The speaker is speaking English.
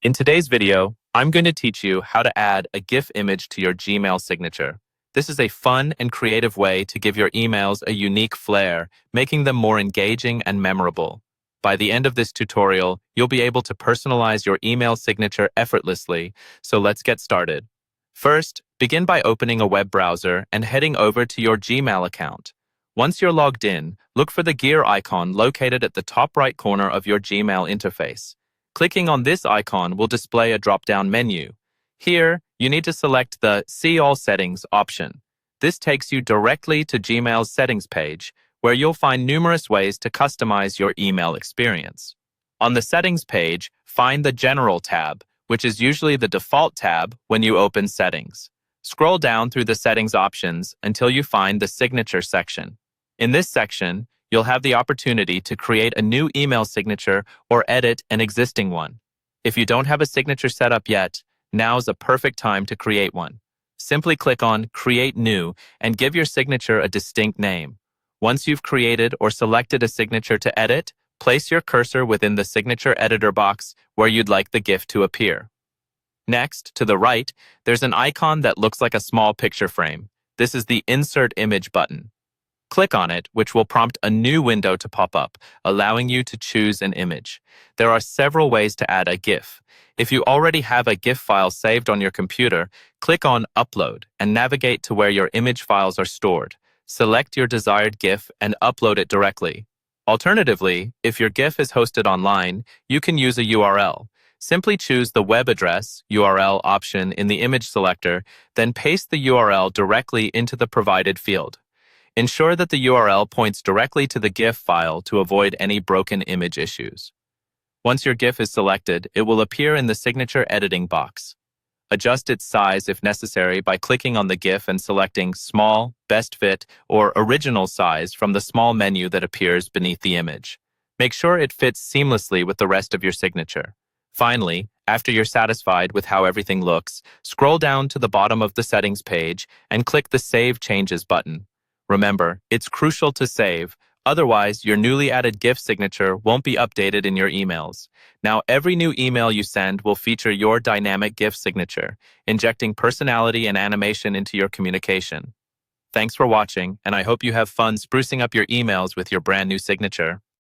In today's video, I'm going to teach you how to add a GIF image to your Gmail signature. This is a fun and creative way to give your emails a unique flair, making them more engaging and memorable. By the end of this tutorial, you'll be able to personalize your email signature effortlessly, so let's get started. First, begin by opening a web browser and heading over to your Gmail account. Once you're logged in, look for the gear icon located at the top right corner of your Gmail interface. Clicking on this icon will display a drop-down menu. Here, you need to select the See All Settings option. This takes you directly to Gmail's settings page, where you'll find numerous ways to customize your email experience. On the settings page, find the General tab, which is usually the default tab when you open settings. Scroll down through the settings options until you find the Signature section. In this section, you'll have the opportunity to create a new email signature or edit an existing one. If you don't have a signature set up yet, now's a perfect time to create one. Simply click on Create New and give your signature a distinct name. Once you've created or selected a signature to edit, place your cursor within the signature editor box where you'd like the GIF to appear. Next, to the right, there's an icon that looks like a small picture frame. This is the Insert Image button. Click on it, which will prompt a new window to pop up, allowing you to choose an image. There are several ways to add a GIF. If you already have a GIF file saved on your computer, click on Upload and navigate to where your image files are stored. Select your desired GIF and upload it directly. Alternatively, if your GIF is hosted online, you can use a URL. Simply choose the web address URL option in the image selector, then paste the URL directly into the provided field. Ensure that the URL points directly to the GIF file to avoid any broken image issues. Once your GIF is selected, it will appear in the signature editing box. Adjust its size if necessary by clicking on the GIF and selecting Small, Best Fit, or Original Size from the small menu that appears beneath the image. Make sure it fits seamlessly with the rest of your signature. Finally, after you're satisfied with how everything looks, scroll down to the bottom of the settings page and click the Save Changes button. Remember, it's crucial to save, otherwise your newly added GIF signature won't be updated in your emails. Now every new email you send will feature your dynamic GIF signature, injecting personality and animation into your communication. Thanks for watching, and I hope you have fun sprucing up your emails with your brand new signature.